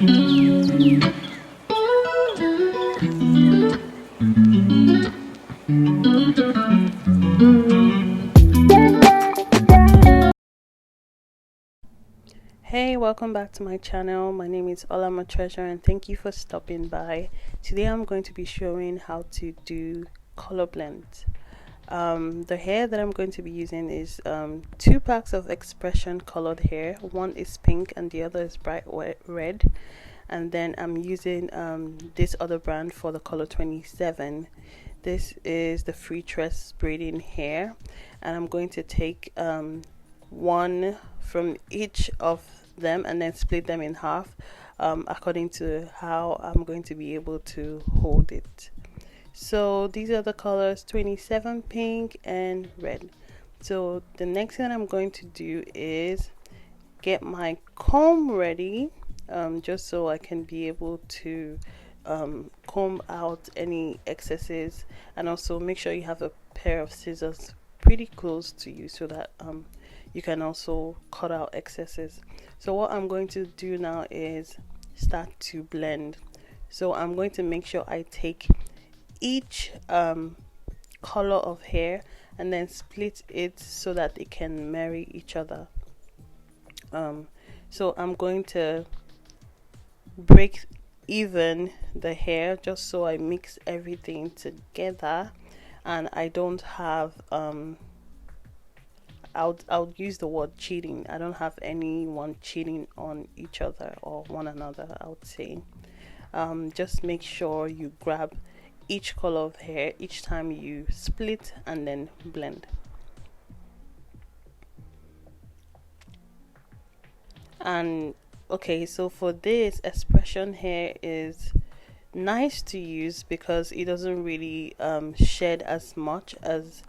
Hey, welcome back to my channel. My name is Olama Treasure and thank you for stopping by. Today I'm going to be showing how to do color blends. The hair that I'm going to be using is 2 packs of expression colored hair. One is pink and the other is bright red. And then I'm using this other brand for the color 27. This is the free tress braiding hair, and I'm going to take one from each of them and then split them in half according to how I'm going to be able to hold it. So these are the colors 27, pink and red. So the next thing I'm going to do is get my comb ready, just so I can be able to comb out any excesses, and also make sure you have a pair of scissors pretty close to you so that you can also cut out excesses. So what I'm going to do now is start to blend. So I'm going to make sure I take each color of hair and then split it so that they can marry each other. So I'm going to break even the hair just so I mix everything together and I don't have I'll use the word cheating. I don't have anyone cheating on each other or one another, I would say. Just make sure you grab each color of hair each time you split and then blend. And okay, so for this, expression hair is nice to use because it doesn't really shed as much as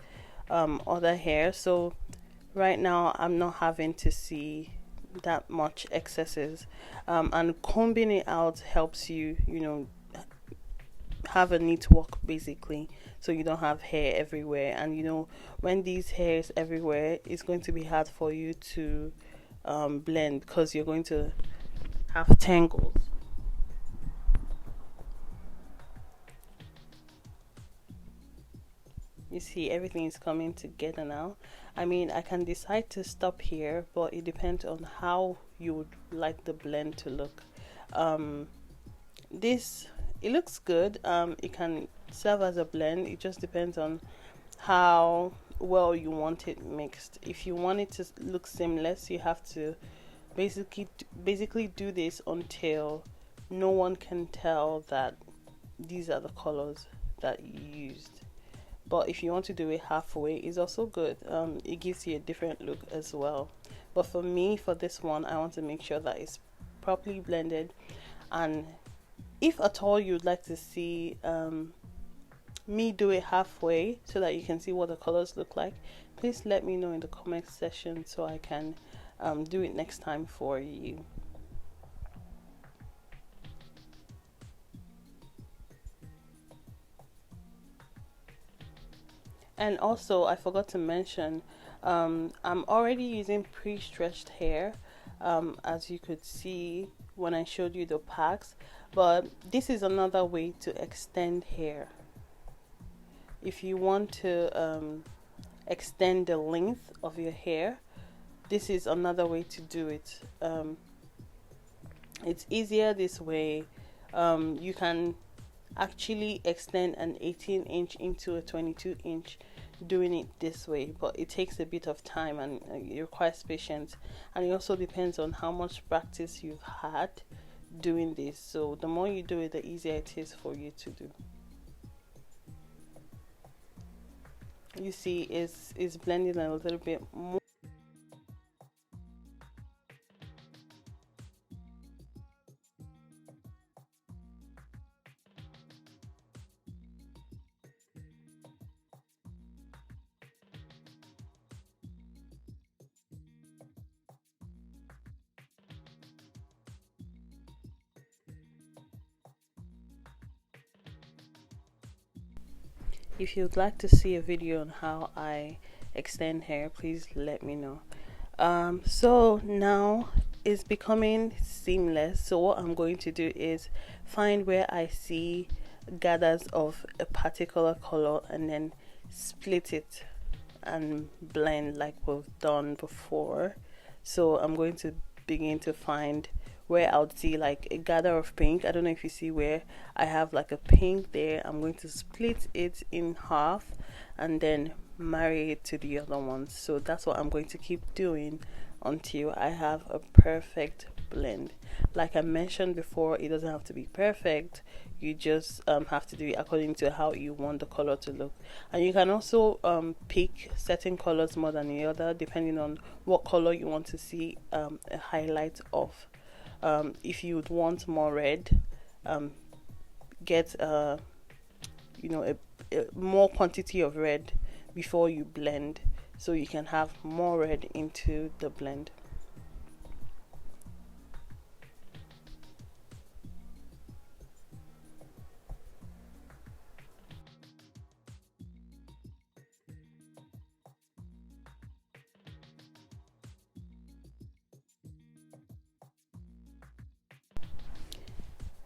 other hair. So right now I'm not having to see that much excesses, and combing it out helps you, have a neat walk basically, so you don't have hair everywhere. And when these hairs everywhere, it's going to be hard for you to blend because you're going to have tangles. You see, everything is coming together now. I mean, I can decide to stop here, but it depends on how you would like the blend to look. um this, it looks good. It can serve as a blend. It just depends on how well you want it mixed. If you want it to look seamless, you have to basically do this until no one can tell that these are the colors that you used. But if you want to do it halfway, it's also good. It gives you a different look as well. But for me, for this one, I want to make sure that it's properly blended. And if at all you'd like to see me do it halfway so that you can see what the colors look like, please let me know in the comment section so I can do it next time for you. And also, I forgot to mention, I'm already using pre-stretched hair, as you could see when I showed you the packs. But this is another way to extend hair. If you want to extend the length of your hair, this is another way to do it. It's easier this way. You can actually extend an 18-inch into a 22-inch doing it this way, but it takes a bit of time and it requires patience, and it also depends on how much practice you've had doing this. So the more you do it, the easier it is for you to do. You see, it's blending a little bit more. If you'd like to see a video on how I extend hair, please let me know. So now is becoming seamless. So what I'm going to do is find where I see gathers of a particular color and then split it and blend like we've done before. So I'm going to begin to find where I would see like a gather of pink. I don't know if you see where I have like a pink there. I'm going to split it in half and then marry it to the other ones. So that's what I'm going to keep doing until I have a perfect blend. Like I mentioned before, it doesn't have to be perfect. You just have to do it according to how you want the color to look. And you can also pick certain colors more than the other depending on what color you want to see a highlight of. If you would want more red, get a more quantity of red before you blend, so you can have more red into the blend.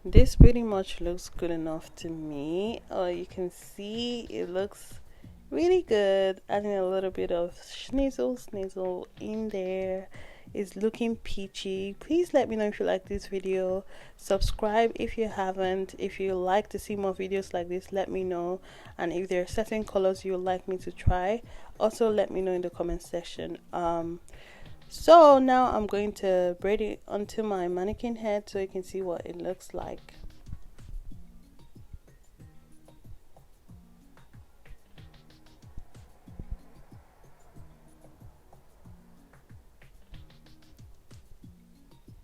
This pretty much looks good enough to me. You can see it looks really good. Adding a little bit of snizzle in there. It's looking peachy. Please let me know if you like this video. Subscribe if you haven't. If you like to see more videos like this, let me know. And if there are certain colors you would like me to try, also let me know in the comment section. So now I'm going to braid it onto my mannequin head so you can see what it looks like.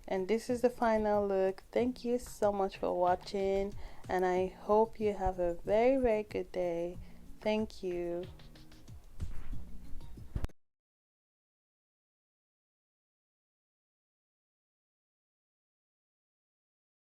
And this is the final look. Thank you so much for watching, and I hope you have a very good day. Thank you.